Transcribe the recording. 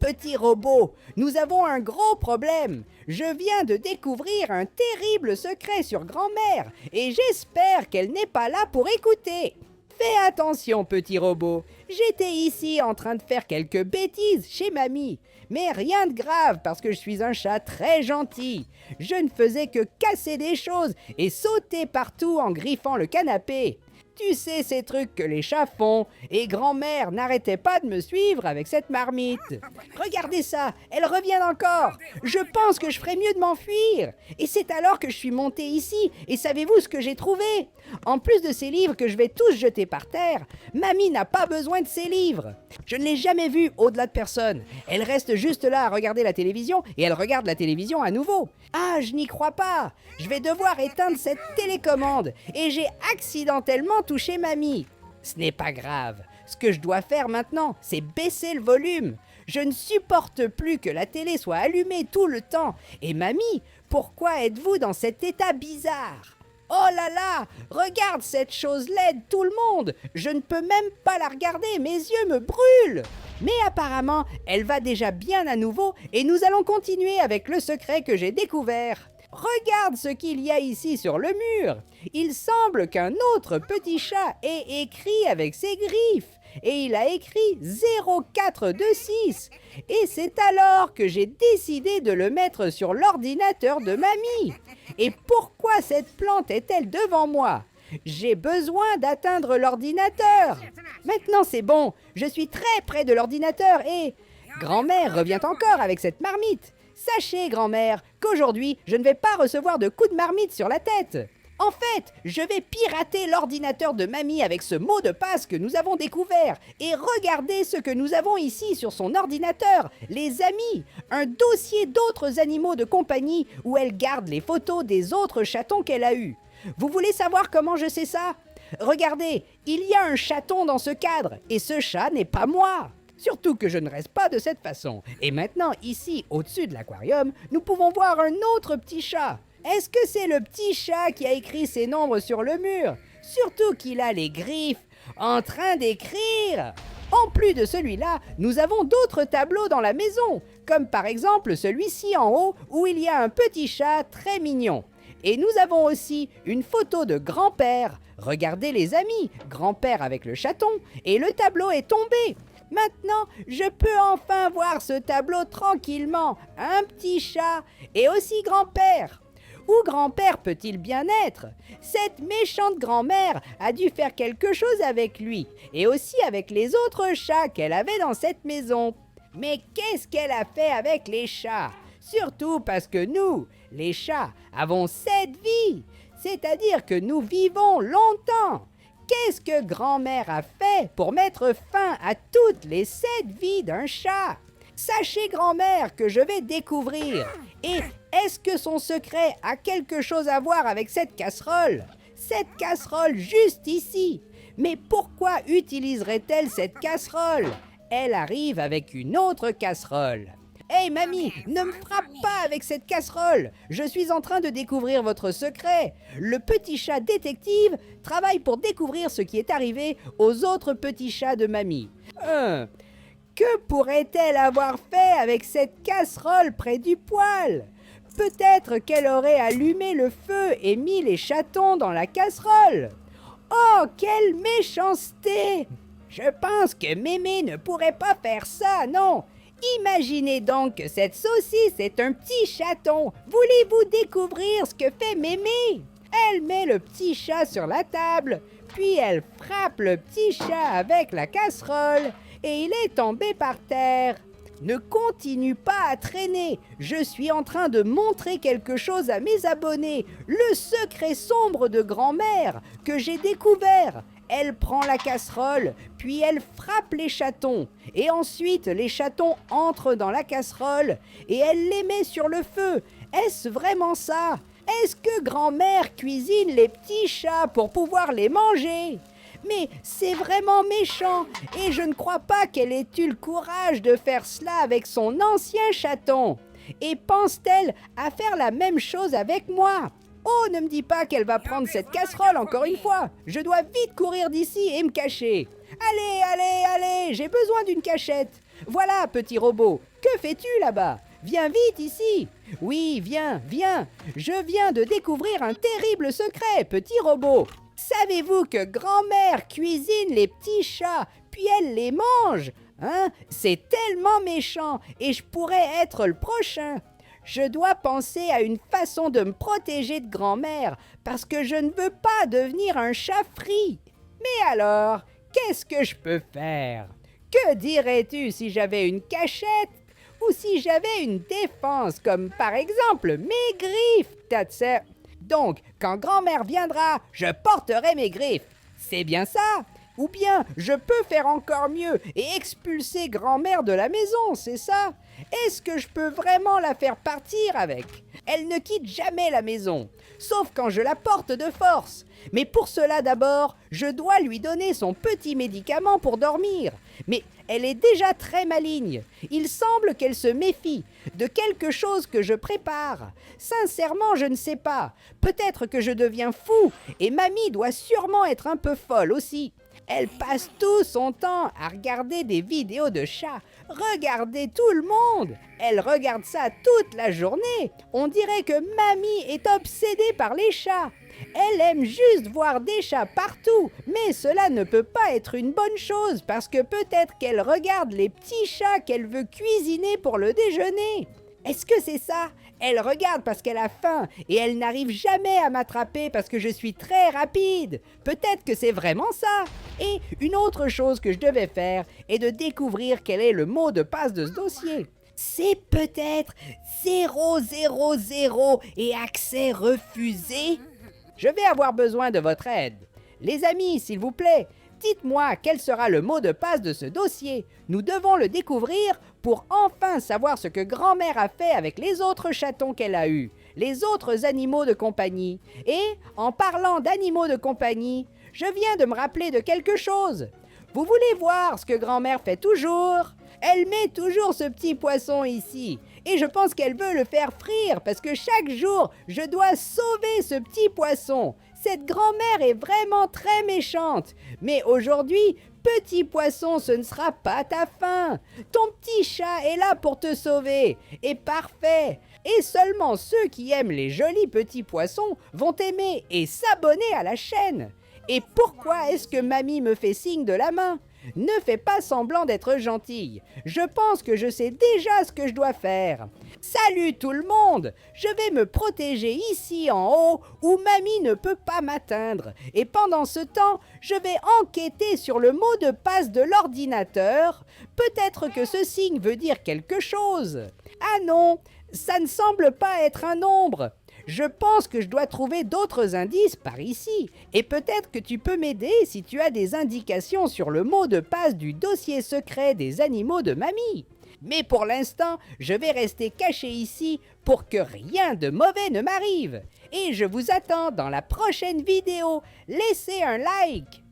petit robot, nous avons un gros problème. Je viens de découvrir un terrible secret sur grand-mère et j'espère qu'elle n'est pas là pour écouter. Fais attention, petit robot. J'étais ici en train de faire quelques bêtises chez mamie. Mais rien de grave parce que je suis un chat très gentil. Je ne faisais que casser des choses et sauter partout en griffant le canapé. Tu sais ces trucs que les chats font, et grand-mère n'arrêtait pas de me suivre avec cette marmite. Regardez ça, elle revient encore. Je pense que je ferais mieux de m'enfuir. Et c'est alors que je suis montée ici, et savez-vous ce que j'ai trouvé? En plus de ces livres que je vais tous jeter par terre, mamie n'a pas besoin de ces livres. Je ne l'ai jamais vue au-delà de personne. Elle reste juste là à regarder la télévision, et elle regarde la télévision à nouveau. Ah, je n'y crois pas. Je vais devoir éteindre cette télécommande, et j'ai accidentellement touché mamie. Ce n'est pas grave. Ce que je dois faire maintenant, c'est baisser le volume. Je ne supporte plus que la télé soit allumée tout le temps. Et mamie, pourquoi êtes-vous dans cet état bizarre? Oh là là, regarde cette chose laide, tout le monde. Je ne peux même pas la regarder, mes yeux me brûlent. Mais apparemment, elle va déjà bien à nouveau et nous allons continuer avec le secret que j'ai découvert. Regarde ce qu'il y a ici sur le mur. Il semble qu'un autre petit chat ait écrit avec ses griffes. Et il a écrit 0426. Et c'est alors que j'ai décidé de le mettre sur l'ordinateur de mamie. Et pourquoi cette plante est-elle devant moi? J'ai besoin d'atteindre l'ordinateur. Maintenant c'est bon, je suis très près de l'ordinateur et... Grand-mère revient encore avec cette marmite. Sachez, grand-mère, qu'aujourd'hui, je ne vais pas recevoir de coups de marmite sur la tête. En fait, je vais pirater l'ordinateur de mamie avec ce mot de passe que nous avons découvert. Et regardez ce que nous avons ici sur son ordinateur, les amis, un dossier d'autres animaux de compagnie où elle garde les photos des autres chatons qu'elle a eus. Vous voulez savoir comment je sais ça? Regardez, il y a un chaton dans ce cadre, et ce chat n'est pas moi. Surtout que je ne reste pas de cette façon. Et maintenant, ici, au-dessus de l'aquarium, nous pouvons voir un autre petit chat. Est-ce que c'est le petit chat qui a écrit ses nombres sur le mur? Surtout qu'il a les griffes en train d'écrire. En plus de celui-là, nous avons d'autres tableaux dans la maison, comme par exemple celui-ci en haut où il y a un petit chat très mignon. Et nous avons aussi une photo de grand-père. Regardez les amis, grand-père avec le chaton, et le tableau est tombé. Maintenant, je peux enfin voir ce tableau tranquillement, un petit chat et aussi grand-père. Où grand-père peut-il bien être? Cette méchante grand-mère a dû faire quelque chose avec lui et aussi avec les autres chats qu'elle avait dans cette maison. Mais qu'est-ce qu'elle a fait avec les chats? Surtout parce que nous, les chats, avons 7 vies, c'est-à-dire que nous vivons longtemps. Qu'est-ce que grand-mère a fait pour mettre fin à toutes les 7 vies d'un chat? Sachez, grand-mère, que je vais découvrir. Et est-ce que son secret a quelque chose à voir avec cette casserole? Cette casserole juste ici. Mais pourquoi utiliserait-elle cette casserole? Elle arrive avec une autre casserole. Hey mamie, ne me frappe pas avec cette casserole. Je suis en train de découvrir votre secret. Le petit chat détective travaille pour découvrir ce qui est arrivé aux autres petits chats de mamie. Que pourrait-elle avoir fait avec cette casserole près du poêle? Peut-être qu'elle aurait allumé le feu et mis les chatons dans la casserole. Oh, quelle méchanceté! Je pense que Mémé ne pourrait pas faire ça, non? Imaginez donc que cette saucisse est un petit chaton. Voulez-vous découvrir ce que fait Mémé? Elle met le petit chat sur la table, puis elle frappe le petit chat avec la casserole et il est tombé par terre. Ne continue pas à traîner. Je suis en train de montrer quelque chose à mes abonnés. Le secret sombre de grand-mère que j'ai découvert. Elle prend la casserole, puis elle frappe les chatons. Et ensuite, les chatons entrent dans la casserole et elle les met sur le feu. Est-ce vraiment ça? Est-ce que grand-mère cuisine les petits chats pour pouvoir les manger? Mais c'est vraiment méchant et je ne crois pas qu'elle ait eu le courage de faire cela avec son ancien chaton. Et pense-t-elle à faire la même chose avec moi? Oh, ne me dis pas qu'elle va prendre cette casserole encore une fois. Je dois vite courir d'ici et me cacher. Allez, allez, allez, j'ai besoin d'une cachette. Voilà, petit robot, que fais-tu là-bas? Viens vite ici. Oui, viens, viens. Je viens de découvrir un terrible secret, petit robot. Savez-vous que grand-mère cuisine les petits chats, puis elle les mange? Hein? C'est tellement méchant et je pourrais être le prochain. Je dois penser à une façon de me protéger de grand-mère parce que je ne veux pas devenir un chat frit. Mais alors, qu'est-ce que je peux faire? Que dirais-tu si j'avais une cachette ou si j'avais une défense comme par exemple mes griffes, Tatse? Donc, quand grand-mère viendra, je porterai mes griffes. C'est bien ça? Ou bien, je peux faire encore mieux et expulser grand-mère de la maison, c'est ça? Est-ce que je peux vraiment la faire partir avec? Elle ne quitte jamais la maison, sauf quand je la porte de force. Mais pour cela d'abord, je dois lui donner son petit médicament pour dormir. Mais elle est déjà très maligne. Il semble qu'elle se méfie de quelque chose que je prépare. Sincèrement, je ne sais pas. Peut-être que je deviens fou et mamie doit sûrement être un peu folle aussi. Elle passe tout son temps à regarder des vidéos de chats. Regardez tout le monde. Elle regarde ça toute la journée. On dirait que mamie est obsédée par les chats. Elle aime juste voir des chats partout, mais cela ne peut pas être une bonne chose parce que peut-être qu'elle regarde les petits chats qu'elle veut cuisiner pour le déjeuner. Est-ce que c'est ça? Elle regarde parce qu'elle a faim et elle n'arrive jamais à m'attraper parce que je suis très rapide. Peut-être que c'est vraiment ça. Et une autre chose que je devais faire est de découvrir quel est le mot de passe de ce dossier. C'est peut-être 000 et accès refusé. Je vais avoir besoin de votre aide. Les amis, s'il vous plaît, dites-moi quel sera le mot de passe de ce dossier. Nous devons le découvrir pour enfin savoir ce que grand-mère a fait avec les autres chatons qu'elle a eus, les autres animaux de compagnie. Et, en parlant d'animaux de compagnie, je viens de me rappeler de quelque chose. Vous voulez voir ce que grand-mère fait toujours? Elle met toujours ce petit poisson ici. Et je pense qu'elle veut le faire frire parce que chaque jour, je dois sauver ce petit poisson. Cette grand-mère est vraiment très méchante. Mais aujourd'hui, petit poisson, ce ne sera pas ta fin. Ton petit chat est là pour te sauver. Et parfait. Et seulement ceux qui aiment les jolis petits poissons vont aimer et s'abonner à la chaîne. Et pourquoi est-ce que mamie me fait signe de la main? Ne fais pas semblant d'être gentille. Je pense que je sais déjà ce que je dois faire. Salut tout le monde! Je vais me protéger ici en haut où mamie ne peut pas m'atteindre. Et pendant ce temps, je vais enquêter sur le mot de passe de l'ordinateur. Peut-être que ce signe veut dire quelque chose. Ah non, ça ne semble pas être un nombre. Je pense que je dois trouver d'autres indices par ici. Et peut-être que tu peux m'aider si tu as des indications sur le mot de passe du dossier secret des animaux de mamie. Mais pour l'instant, je vais rester caché ici pour que rien de mauvais ne m'arrive. Et je vous attends dans la prochaine vidéo. Laissez un like.